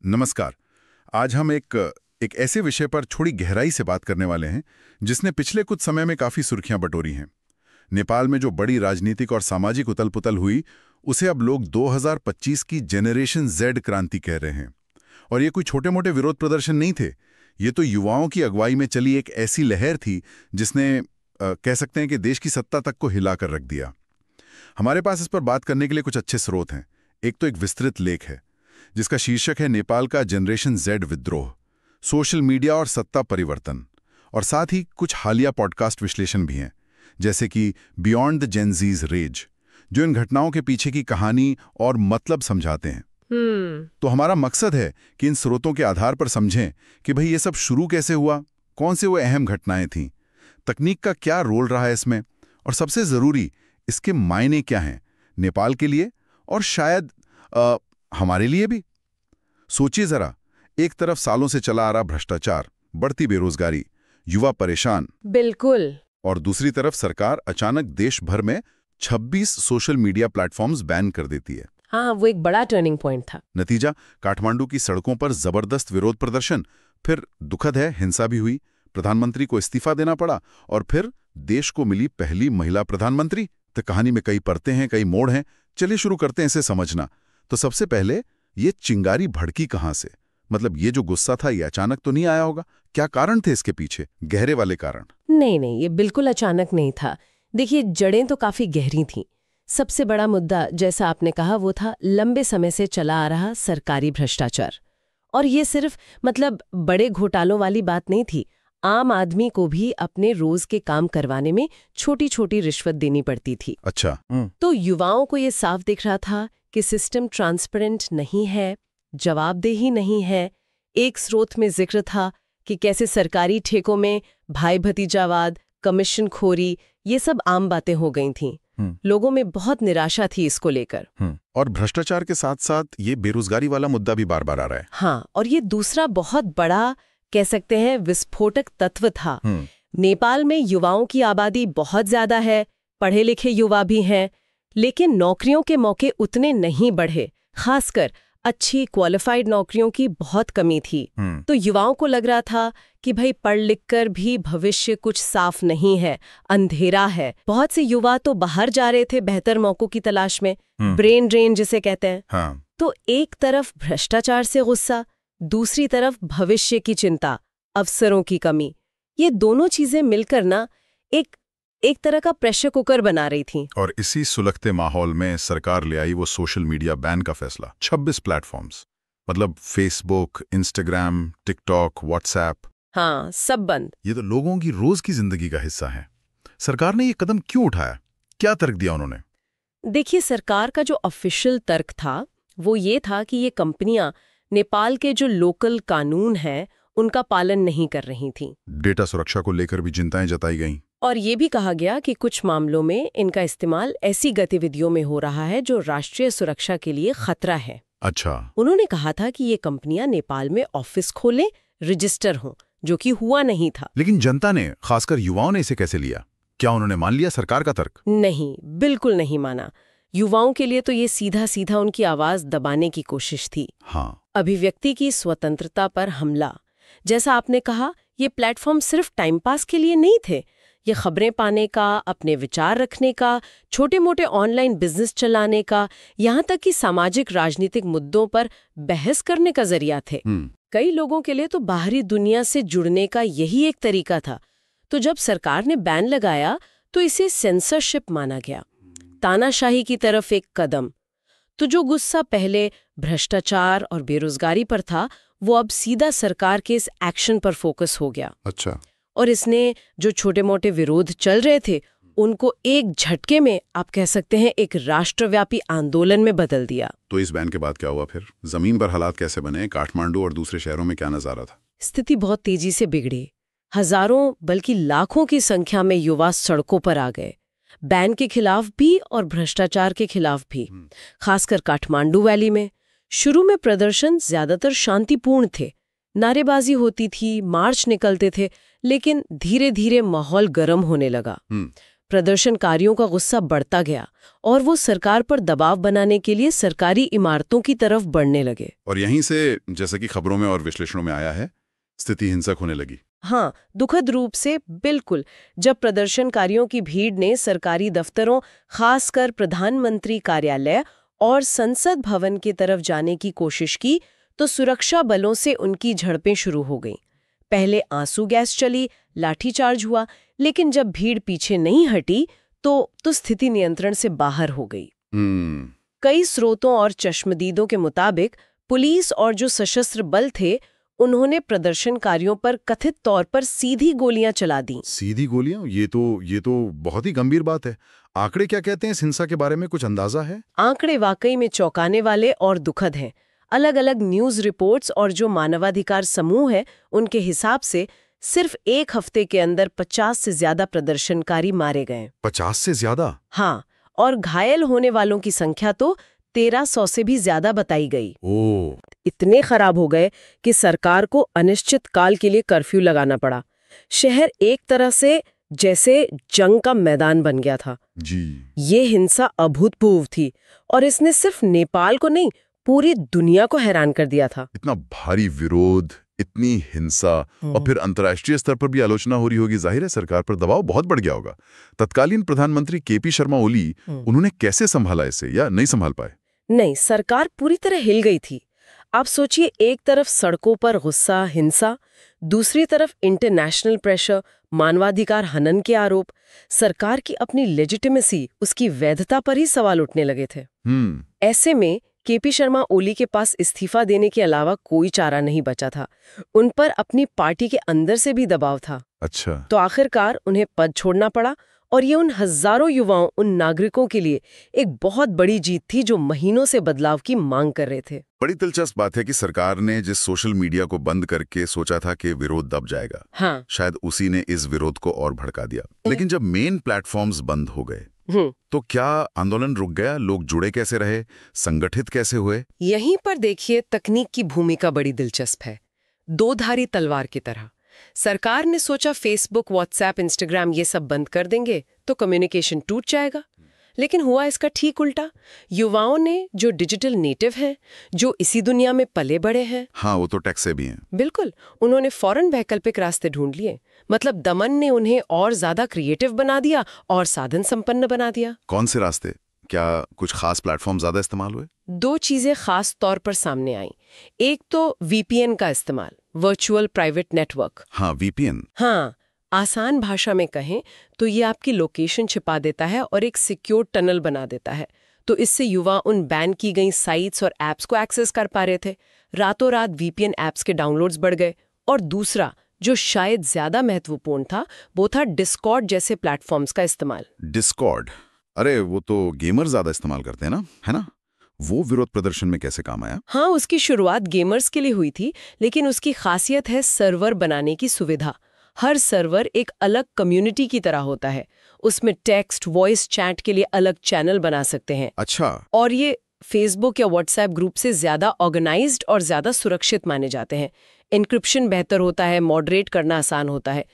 नमस्कार। आज हम एक ऐसे विषय पर थोड़ी गहराई से बात करने वाले हैं जिसने पिछले कुछ समय में काफी सुर्खियां बटोरी हैं। नेपाल में जो बड़ी राजनीतिक और सामाजिक उथल-पुथल हुई, उसे अब लोग 2025 की जनरेशन जेड क्रांति कह रहे हैं। और ये कोई छोटे-मोटे विरोध प्रदर्शन नहीं थे। ये तो युवाओं की अगुवाई में चली एक ऐसी लहर थी जिसने कह सकते हैं कि देश की सत्ता तक को हिलाकर रख दिया। हमारे पास इस पर बात करने के लिए कुछ अच्छे स्रोत हैं। एक तो एक विस्तृत लेख है जिसका शीर्षक है नेपाल का जनरेशन जेड विद्रोह, सोशल मीडिया और सत्ता परिवर्तन। और साथ ही कुछ हालिया पॉडकास्ट विश्लेषण भी हैं, जैसे कि बियॉन्ड द जेन ज़ीज रेज, जो इन घटनाओं के पीछे की कहानी और मतलब समझाते हैं। तो हमारा मकसद है कि इन स्रोतों के आधार पर समझें कि भाई ये सब शुरू कैसे हुआ, कौन से वो अहम घटनाएं थीं, तकनीक का क्या रोल रहा है इसमें, और सबसे ज़रूरी इसके मायने क्या हैं नेपाल के लिए और शायद हमारे लिए भी। सोचिए जरा, एक तरफ सालों से चला आ रहा भ्रष्टाचार, बढ़ती बेरोजगारी, युवा परेशान, बिल्कुल, और दूसरी तरफ सरकार अचानक देश भर में 26 सोशल मीडिया प्लेटफॉर्म्स बैन कर देती है। हाँ, वो एक बड़ा टर्निंग पॉइंट था। नतीजा, काठमांडू की सड़कों पर जबरदस्त विरोध प्रदर्शन, फिर दुखद है हिंसा भी हुई, प्रधानमंत्री को इस्तीफा देना पड़ा, और फिर देश को मिली पहली महिला प्रधानमंत्री। तो कहानी में कई परतें हैं, कई मोड़ हैं। चलिए शुरू करते हैं इसे समझना। तो सबसे पहले, ये चिंगारी भड़की कहां से? मतलब ये जो गुस्सा था, ये अचानक तो नहीं आया होगा। क्या कारण थे इसके पीछे, गहरे वाले कारण? नहीं, ये बिल्कुल अचानक नहीं था। देखिए, जड़ें तो काफी गहरी थीं। सबसे बड़ा मुद्दा, जैसा आपने कहा, वो था लंबे समय से चला आ रहा सरकारी भ्रष्टाचार। और ये सिर्फ बड़े घोटालों वाली बात नहीं थी। आम आदमी को भी अपने रोज के काम करवाने में छोटी छोटी रिश्वत देनी पड़ती थी। अच्छा। तो युवाओं को ये साफ दिख रहा था कि सिस्टम ट्रांसपेरेंट नहीं है, जवाबदेही नहीं है। एक स्रोत में जिक्र था कि कैसे सरकारी ठेकों में भाई भतीजावाद, कमीशन खोरी, ये सब आम बातें हो गई थीं। लोगों में बहुत निराशा थी इसको लेकर। और भ्रष्टाचार के साथ साथ ये बेरोजगारी वाला मुद्दा भी बार बार आ रहा है। हाँ, और ये दूसरा बहुत बड़ा, कह सकते हैं, विस्फोटक तत्व था। नेपाल में युवाओं की आबादी बहुत ज्यादा है, पढ़े लिखे युवा भी हैं, लेकिन नौकरियों के मौके उतने नहीं बढ़े। खासकर अच्छी क्वालिफाइड नौकरियों की बहुत कमी थी। तो युवाओं को लग रहा था कि भाई पढ़ लिख कर भी भविष्य कुछ साफ नहीं है, अंधेरा है। बहुत से युवा तो बाहर जा रहे थे बेहतर मौकों की तलाश में, ब्रेन ड्रेन जिसे कहते हैं। हाँ। तो एक तरफ भ्रष्टाचार से गुस्सा, दूसरी तरफ भविष्य की चिंता, अवसरों की कमी। ये दोनों चीजें मिलकर ना एक तरह का प्रेशर कुकर बना रही थी। और इसी सुलगते माहौल में सरकार ले आई वो सोशल मीडिया बैन का फैसला। 26 प्लेटफॉर्म्स, मतलब फेसबुक, इंस्टाग्राम, टिकटॉक, व्हाट्सएप। हाँ, सब बंद। ये तो लोगों की रोज की जिंदगी का हिस्सा है। सरकार ने ये कदम क्यों उठाया? क्या तर्क दिया उन्होंने? देखिए, सरकार का जो ऑफिशियल तर्क था वो ये था कि ये कंपनियां नेपाल के जो लोकल कानून हैं उनका पालन नहीं कर रही थीं। डेटा सुरक्षा को लेकर भी चिंताएं जताई गईं। और ये भी कहा गया कि कुछ मामलों में इनका इस्तेमाल ऐसी गतिविधियों में हो रहा है जो राष्ट्रीय सुरक्षा के लिए खतरा है। अच्छा। उन्होंने कहा था कि ये कंपनियां नेपाल में ऑफिस खोलें, रजिस्टर हों, जो कि हुआ नहीं था। लेकिन जनता ने, खासकर युवाओं ने इसे कैसे लिया? क्या उन्होंने मान लिया सरकार का तर्क? नहीं, बिल्कुल नहीं माना। युवाओं के लिए तो ये सीधा सीधा उनकी आवाज दबाने की कोशिश थी। हाँ। अभिव्यक्ति की स्वतंत्रता पर हमला। जैसा आपने कहा, ये प्लेटफॉर्म सिर्फ टाइम पास के लिए नहीं थे। ये खबरें पाने का, अपने विचार रखने का, छोटे मोटे ऑनलाइन बिजनेस चलाने का, यहाँ तक कि सामाजिक राजनीतिक मुद्दों पर बहस करने का जरिया थे। कई लोगों के लिए तो बाहरी दुनिया से जुड़ने का यही एक तरीका था। तो जब सरकार ने बैन लगाया तो इसे सेंसरशिप माना गया, तानाशाही की तरफ एक कदम। तो जो गुस्सा पहले भ्रष्टाचार और बेरोजगारी पर था, वो अब सीधा सरकार के इस एक्शन पर फोकस हो गया। अच्छा। और इसने जो छोटे मोटे विरोध चल रहे थे उनको एक झटके में, आप कह सकते हैं, एक राष्ट्रव्यापी आंदोलन में बदल दिया। तो इस बैन के बाद क्या हुआ फिर? जमीन पर हालात कैसे बने? काठमांडू और दूसरे शहरों में क्या नजारा था? स्थिति बहुत तेजी से बिगड़ी। हजारों बल्कि लाखों की संख्या में युवा सड़कों पर आ गए, बैन के खिलाफ भी और भ्रष्टाचार के खिलाफ भी। खासकर काठमांडू वैली में शुरू में प्रदर्शन ज्यादातर शांतिपूर्ण थे, नारेबाजी होती थी, मार्च निकलते थे, लेकिन धीरे धीरे माहौल गर्म होने लगा। प्रदर्शनकारियों का गुस्सा बढ़ता गया और वो सरकार पर दबाव बनाने के लिए सरकारी इमारतों की तरफ बढ़ने लगे। और यहीं से, जैसा कि खबरों में और विश्लेषणों में आया है, स्थिति हिंसक होने लगी। हाँ, दुखद रूप से बिल्कुल। जब प्रदर्शनकारियों की भीड़ ने सरकारी दफ्तरों, खासकर प्रधानमंत्री कार्यालय और संसद भवन की तरफ जाने की कोशिश की, तो सुरक्षा बलों से उनकी झड़पें शुरू हो गईं। पहले आंसू गैस चली, लाठीचार्ज हुआ, लेकिन जब भीड़ पीछे नहीं हटी तो स्थिति नियंत्रण से बाहर हो गई। कई स्रोतों और चश्मदीदों के मुताबिक पुलिस और जो सशस्त्र बल थे, उन्होंने प्रदर्शनकारियों पर कथित तौर पर सीधी गोलियां चला दी। सीधी गोलियां? ये तो बहुत ही गंभीर बात है। आंकड़े क्या कहते हैं इस हिंसा के बारे में, कुछ अंदाजा है? आंकड़े वाकई में चौंकाने वाले और दुखद हैं। अलग अलग न्यूज रिपोर्ट्स और जो मानवाधिकार समूह है, उनके हिसाब से सिर्फ एक हफ्ते के अंदर 50 से ज्यादा प्रदर्शनकारी मारे गए। 50 से ज्यादा? हाँ, और घायल होने वालों की संख्या तो 1300 से भी ज्यादा बताई गई। इतने खराब हो गए कि सरकार को अनिश्चित काल के लिए कर्फ्यू लगाना पड़ा। शहर एक तरह से जैसे जंग का मैदान बन गया था। जी। ये हिंसा अभूतपूर्व थी और इसने सिर्फ नेपाल को नहीं, पूरी दुनिया को हैरान कर दिया था। इतना भारी विरोध, इतनी हिंसा और फिर अंतर्राष्ट्रीय स्तर पर भी आलोचना हो रही होगी। जाहिर है सरकार पर दबाव बहुत बढ़ गया होगा। तत्कालीन प्रधानमंत्री केपी शर्मा ओली, उन्होंने कैसे संभाला इसे, या नहीं संभाल पाए? नहीं, सरकार पूरी तरह हिल गई थी। आप सोचिए, एक तरफ सड़कों पर गुस्सा, हिंसा, दूसरी तरफ इंटरनेशनल प्रेशर, मानवाधिकार हनन के आरोप। सरकार की अपनी लेजिटिमेसी, उसकी वैधता पर ही सवाल उठने लगे थे। ऐसे में केपी शर्मा ओली के पास इस्तीफा देने के अलावा कोई चारा नहीं बचा था। उन पर अपनी पार्टी के अंदर से भी दबाव था। अच्छा। तो आखिरकार उन्हें पद छोड़ना पड़ा, और ये उन हजारों युवाओं, उन नागरिकों के लिए एक बहुत बड़ी जीत थी जो महीनों से बदलाव की मांग कर रहे थे। बड़ी दिलचस्प बात है कि सरकार ने जिस सोशल मीडिया को बंद करके सोचा था कि विरोध दब जाएगा, हाँ, शायद उसी ने इस विरोध को और भड़का दिया। लेकिन जब मेन प्लेटफॉर्म्स बंद हो गए, तो क्या आंदोलन रुक गया? लोग जुड़े कैसे रहे, संगठित कैसे हुए? यहीं पर देखिए, तकनीक की भूमिका बड़ी दिलचस्प है। दो धारी तलवार की तरह। सरकार ने सोचा फेसबुक, व्हाट्सएप, इंस्टाग्राम ये सब बंद कर देंगे तो कम्युनिकेशन टूट जाएगा। लेकिन हुआ इसका ठीक उल्टा। युवाओं ने, जो डिजिटल नेटिव हैं, जो इसी दुनिया में पले बड़े हैं, हाँ, वो तो टेक से भी हैं, बिल्कुल, उन्होंने फौरन वैकल्पिक रास्ते ढूंढ लिए। मतलब दमन ने उन्हें और ज्यादा क्रिएटिव बना दिया और साधन संपन्न बना दिया। कौन से रास्ते? क्या कुछ खास प्लेटफॉर्म ज्यादा इस्तेमाल हुए? दो चीजें खास तौर पर सामने आई। एक तो वीपीएन का इस्तेमाल, वर्चुअल प्राइवेट नेटवर्क। हाँ, वीपीएन। हाँ, आसान भाषा में कहें तो ये आपकी लोकेशन छिपा देता है और एक सिक्योर टनल बना देता है। तो इससे युवा उन बैन की गई साइट्स और एप्स को एक्सेस कर पा रहे थे। रातों रात वीपीएन एप्स के डाउनलोड्स बढ़ गए। और दूसरा, जो शायद ज्यादा महत्वपूर्ण था, वो था डिस्कॉर्ड जैसे प्लेटफॉर्म्स का इस्तेमाल। डिस्कॉर्ड? अरे वो तो गेमर ज्यादा इस्तेमाल करते हैं ना, है ना? वो विरोध प्रदर्शन में कैसे काम आया? हाँ, उसकी शुरुआत गेमर्स के लिए हुई थी, लेकिन उसकी खासियत है सर्वर बनाने की सुविधा। हर सर्वर एक अलग कम्युनिटी की तरह होता है। उसमें टेक्स्ट, वॉइस चैट के लिए अलग चैनल बना सकते हैं। अच्छा। और ये फेसबुक या व्हाट्सएप ग्रुप से ज्यादा ऑर्गेनाइज्ड और ज्यादा सुरक्षित माने जाते हैं। एन्क्रिप्शन बेहतर होता है, मॉडरेट करना आसान होता है।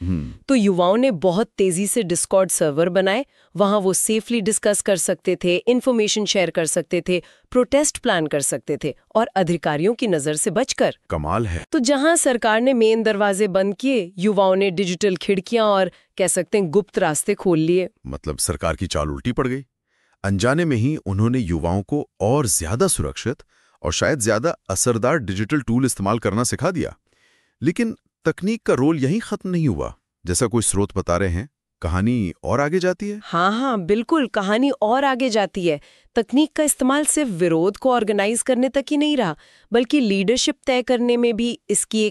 तो युवाओं ने बहुत तेजी से डिस्कॉर्ड सर्वर बनाए। वहां वो सेफली डिस्कस कर सकते थे, इंफॉर्मेशन शेयर कर सकते थे, प्रोटेस्ट प्लान कर सकते थे, और अधिकारियों की नजर से बचकर। कमाल है। तो जहां सरकार ने मेन दरवाजे बंद किए, युवाओं ने डिजिटल खिड़कियां और कह सकते हैं गुप्त रास्ते खोल लिए। मतलब सरकार की चाल उल्टी पड़ गई। अनजाने में ही उन्होंने युवाओं को और ज्यादा सुरक्षित और शायद ज्यादा असरदार डिजिटल टूल इस्तेमाल करना सिखा दिया। लेकिन तकनीक का रोल यहीं खत्म नहीं हुआ। जैसा कोई स्रोत बता रहे हैं, कहानी और आगे जाती है। हाँ, बिल्कुल, कहानी और आगे जाती है। तकनीक का इस्तेमाल सिर्फ विरोध को ऑर्गेनाइज करने तक ही नहीं रहा, बल्कि लीडरशिप तय करने में भी इसकी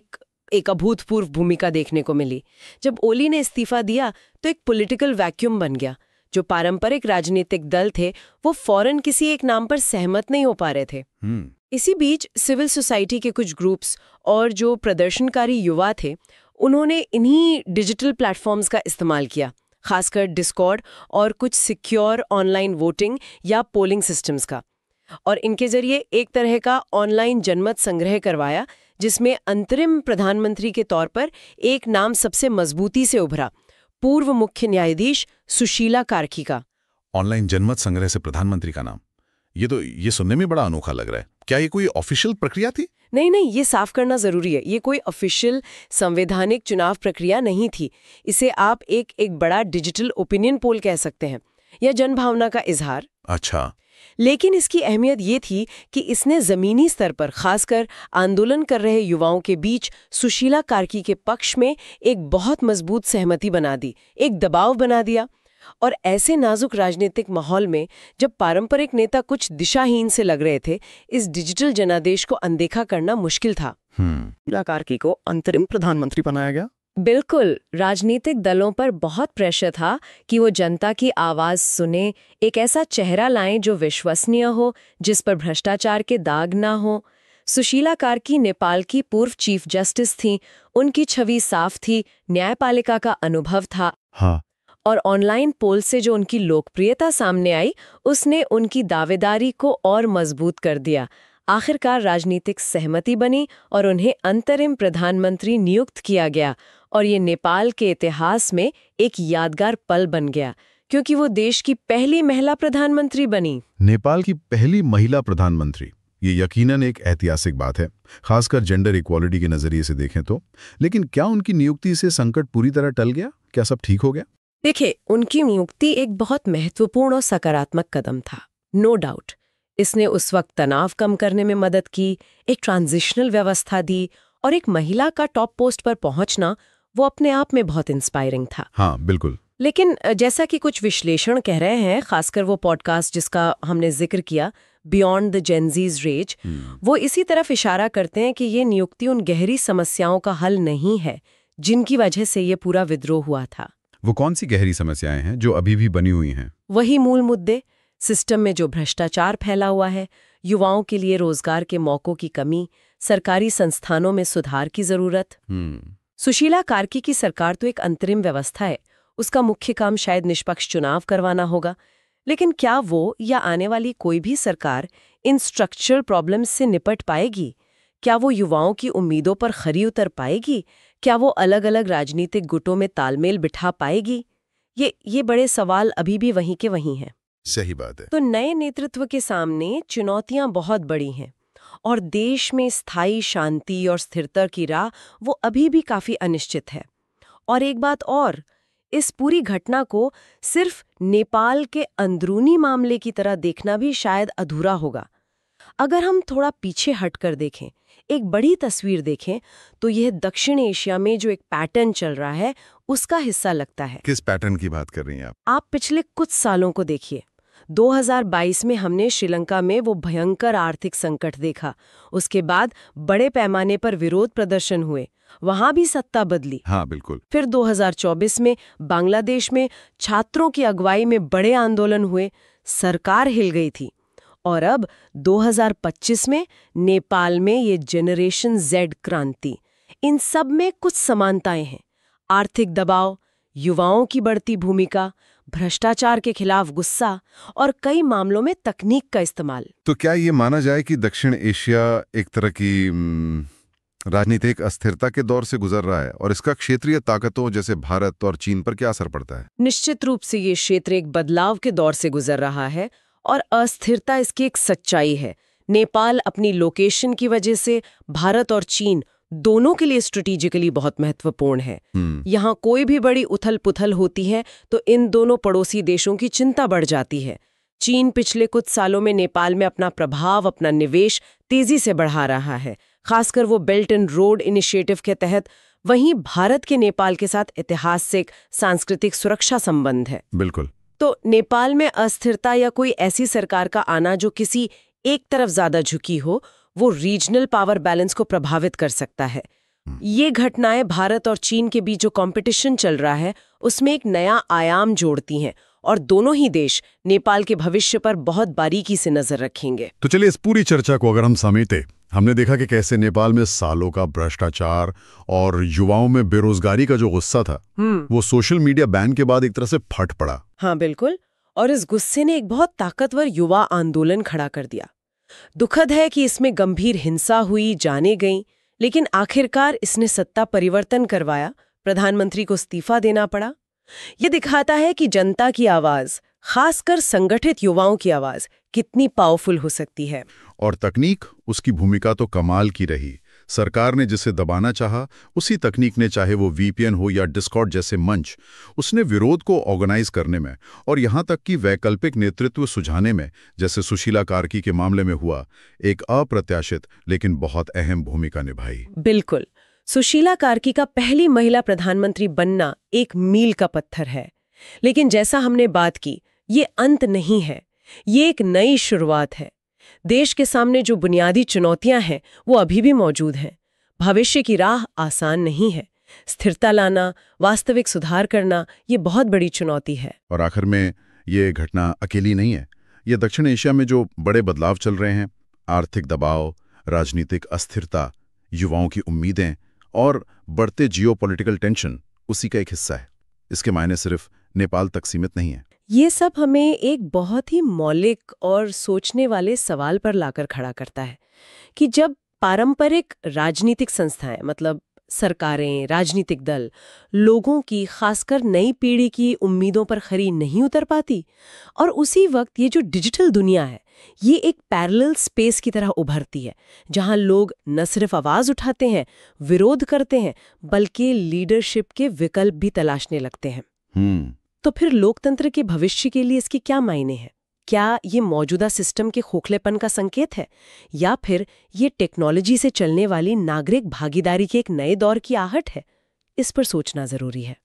एक अभूतपूर्व भूमिका देखने को मिली। जब ओली ने इस्तीफा दिया तो एक पॉलिटिकल वैक्यूम बन गया। जो पारंपरिक राजनीतिक दल थे, वो फौरन किसी एक नाम पर सहमत नहीं हो पा रहे थे। इसी बीच सिविल सोसाइटी के कुछ ग्रुप्स और जो प्रदर्शनकारी युवा थे, उन्होंने इन्हीं डिजिटल प्लेटफॉर्म्स का इस्तेमाल किया, खासकर डिस्कॉर्ड और कुछ सिक्योर ऑनलाइन वोटिंग या पोलिंग सिस्टम्स का। और इनके जरिए एक तरह का ऑनलाइन जनमत संग्रह करवाया, जिसमें अंतरिम प्रधानमंत्री के तौर पर एक नाम सबसे मजबूती से उभरा, पूर्व मुख्य न्यायाधीश सुशीला कार्की का। ऑनलाइन जनमत संग्रह से प्रधानमंत्री का नाम, ये सुनने में बड़ा अनोखा लग रहा है। क्या ये कोई ऑफिशियल प्रक्रिया थी? नहीं, ये साफ करना जरूरी है। ये कोई ऑफिशियल संवैधानिक चुनाव प्रक्रिया नहीं थी। इसे आप एक बड़ा डिजिटल ओपिनियन पोल कह सकते हैं, या जनभावना का इजहार। अच्छा। लेकिन इसकी अहमियत ये थी कि इसने जमीनी स्तर पर, खासकर आंदोलन कर रहे युवाओं के बीच, सुशीला कार्की के पक्ष में एक बहुत मजबूत सहमति बना दी, एक दबाव बना दिया। और ऐसे नाजुक राजनीतिक माहौल में, जब पारंपरिक नेता कुछ दिशाहीन से लग रहे थे, इस डिजिटल जनादेश को अनदेखा करना मुश्किल था। सुशीला कार्की को अंतरिम प्रधानमंत्री बनाया गया। बिल्कुल, राजनीतिक दलों पर बहुत प्रेशर था कि वो जनता की आवाज सुने, एक ऐसा चेहरा लाएं जो विश्वसनीय हो, जिस पर भ्रष्टाचार के दाग ना हो। सुशीला कार्की नेपाल की पूर्व चीफ जस्टिस थीं, उनकी छवि साफ थी, न्यायपालिका का अनुभव था। हाँ। और ऑनलाइन पोल से जो उनकी लोकप्रियता सामने आई, उसने उनकी दावेदारी को और मजबूत कर दिया। आखिरकार राजनीतिक सहमति बनी और उन्हें अंतरिम प्रधानमंत्री नियुक्त किया गया। और ये नेपाल के इतिहास में एक यादगार पल बन गया, क्योंकि वो देश की पहली महिला प्रधानमंत्री बनी। नेपाल की पहली महिला प्रधानमंत्री, ये यकीनन एक ऐतिहासिक बात है, खासकर जेंडर इक्वालिटी के नजरिए से देखें तो। लेकिन क्या उनकी नियुक्ति से संकट पूरी तरह टल गया? क्या सब ठीक हो गया? देखिए, उनकी नियुक्ति एक बहुत महत्वपूर्ण और सकारात्मक कदम था, नो डाउट। इसने उस वक्त तनाव कम करने में मदद की, एक ट्रांजिशनल व्यवस्था दी, और एक महिला का टॉप पोस्ट पर पहुंचना वो अपने आप में बहुत इंस्पायरिंग था। हाँ, बिल्कुल। लेकिन जैसा कि कुछ विश्लेषण कह रहे हैं, खासकर वो पॉडकास्ट जिसका हमने जिक्र किया, बियॉन्ड द जेनजीज रेज, वो इसी तरफ इशारा करते हैं कि ये नियुक्ति उन गहरी समस्याओं का हल नहीं है जिनकी वजह से ये पूरा विद्रोह हुआ था। वो कौन सी गहरी समस्याएं हैं जो अभी भी बनी हुई हैं? वही मूल मुद्दे, सिस्टम में जो भ्रष्टाचार फैला हुआ है, युवाओं के लिए रोजगार के मौकों की कमी, सरकारी संस्थानों में सुधार की जरूरत। सुशीला कार्की की सरकार तो एक अंतरिम व्यवस्था है, उसका मुख्य काम शायद निष्पक्ष चुनाव करवाना होगा। लेकिन क्या वो या आने वाली कोई भी सरकार इन स्ट्रक्चरल प्रॉब्लम्स से निपट पाएगी? क्या वो युवाओं की उम्मीदों पर खरी उतर पाएगी? क्या वो अलग अलग राजनीतिक गुटों में तालमेल बिठा पाएगी? ये बड़े सवाल अभी भी वहीं के वहीं हैं। सही बात है। तो नए नेतृत्व के सामने चुनौतियां बहुत बड़ी हैं, और देश में स्थायी शांति और स्थिरता की राह वो अभी भी काफी अनिश्चित है। और एक बात और, इस पूरी घटना को सिर्फ नेपाल के अंदरूनी मामले की तरह देखना भी शायद अधूरा होगा। अगर हम थोड़ा पीछे हटकर देखें, एक बड़ी तस्वीर देखें, तो यह दक्षिण एशिया में जो एक पैटर्न चल रहा है उसका हिस्सा लगता है। किस पैटर्न की बात कर रही हैं आप? आप पिछले कुछ सालों को देखिए। 2022 में हमने श्रीलंका में वो भयंकर आर्थिक संकट देखा। उसके बाद बड़े पैमाने पर विरोध प्रदर्शन हुए, वहां भी सत्ता बदली। हाँ, बिल्कुल। फिर 2024 में बांग्लादेश में छात्रों की अगुवाई में बड़े आंदोलन हुए, सरकार हिल गई थी। और अब 2025 में नेपाल में ये जनरेशन जेड क्रांति। इन सब में कुछ समानताएं हैं। आर्थिक दबाव, युवाओं की बढ़ती भूमिका, भ्रष्टाचार के खिलाफ गुस्सा, और कई मामलों में तकनीक का इस्तेमाल। तो क्या ये माना जाए कि दक्षिण एशिया एक तरह की राजनीतिक अस्थिरता के दौर से गुजर रहा है, और इसका क्षेत्रीय ताकतों जैसे भारत और चीन पर क्या असर पड़ता है? निश्चित रूप से ये क्षेत्र एक बदलाव के दौर से गुजर रहा है, और अस्थिरता इसकी एक सच्चाई है। नेपाल अपनी लोकेशन की वजह से भारत और चीन दोनों के लिए स्ट्रेटेजिकली बहुत महत्वपूर्ण है। यहाँ कोई भी बड़ी उथल पुथल होती है तो इन दोनों पड़ोसी देशों की चिंता बढ़ जाती है। चीन पिछले कुछ सालों में नेपाल में अपना प्रभाव, अपना निवेश तेजी से बढ़ा रहा है, खासकर वो बेल्ट एंड रोड इनिशिएटिव के तहत। वहीं भारत के नेपाल के साथ ऐतिहासिक सांस्कृतिक सुरक्षा संबंध है। बिल्कुल। तो नेपाल में अस्थिरता या कोई ऐसी सरकार का आना जो किसी एक तरफ ज्यादा झुकी हो, वो रीजनल पावर बैलेंस को प्रभावित कर सकता है। ये घटनाएं भारत और चीन के बीच जो कंपटीशन चल रहा है उसमें एक नया आयाम जोड़ती हैं, और दोनों ही देश नेपाल के भविष्य पर बहुत बारीकी से नजर रखेंगे। तो चलिए इस पूरी चर्चा को अगर हम समेटे, हमने देखा कि कैसे नेपाल में सालों का भ्रष्टाचार और युवाओं में बेरोजगारी का जो गुस्सा था वो सोशल मीडिया बैन के बाद एक तरह से फट पड़ा। हाँ बिल्कुल, और इस गुस्से ने एक बहुत ताकतवर युवा आंदोलन खड़ा कर दिया। दुखद है कि इसमें गंभीर हिंसा हुई, जाने गई, लेकिन आखिरकार इसने सत्ता परिवर्तन करवाया, प्रधानमंत्री को इस्तीफा देना पड़ा। ये दिखाता है कि जनता की आवाज, खासकर संगठित युवाओं की आवाज, कितनी पावरफुल हो सकती है। और तकनीक, उसकी भूमिका तो कमाल की रही। सरकार ने जिसे दबाना चाहा, उसी तकनीक ने, चाहे वो वीपीएन हो या डिस्कॉर्ड जैसे मंच, उसने विरोध को ऑर्गेनाइज करने में और यहाँ तक कि वैकल्पिक नेतृत्व सुझाने में, जैसे सुशीला कार्की के मामले में हुआ, एक अप्रत्याशित लेकिन बहुत अहम भूमिका निभाई। बिल्कुल। सुशीला कार्की का पहली महिला प्रधानमंत्री बनना एक मील का पत्थर है। लेकिन जैसा हमने बात की, ये अंत नहीं है, ये एक नई शुरुआत है। देश के सामने जो बुनियादी चुनौतियां हैं वो अभी भी मौजूद हैं। भविष्य की राह आसान नहीं है। स्थिरता लाना, वास्तविक सुधार करना, ये बहुत बड़ी चुनौती है। और आखिर में ये घटना अकेली नहीं है। ये दक्षिण एशिया में जो बड़े बदलाव चल रहे हैं, आर्थिक दबाव, राजनीतिक अस्थिरता, युवाओं की उम्मीदें और बढ़ते जियोपॉलिटिकल टेंशन, उसी का एक हिस्सा है। इसके मायने सिर्फ नेपाल तक सीमित नहीं है। ये सब हमें एक बहुत ही मौलिक और सोचने वाले सवाल पर लाकर खड़ा करता है कि जब पारंपरिक राजनीतिक संस्थाएं, मतलब सरकारें, राजनीतिक दल, लोगों की, खासकर नई पीढ़ी की उम्मीदों पर खरी नहीं उतर पाती, और उसी वक्त ये जो डिजिटल दुनिया है, ये एक पैरेलल स्पेस की तरह उभरती है, जहां लोग न सिर्फ आवाज उठाते हैं, विरोध करते हैं, बल्कि लीडरशिप के विकल्प भी तलाशने लगते हैं। तो फिर लोकतंत्र के भविष्य के लिए इसके क्या मायने हैं? क्या ये मौजूदा सिस्टम के खोखलेपन का संकेत है, या फिर ये टेक्नोलॉजी से चलने वाली नागरिक भागीदारी के एक नए दौर की आहट है? इस पर सोचना जरूरी है।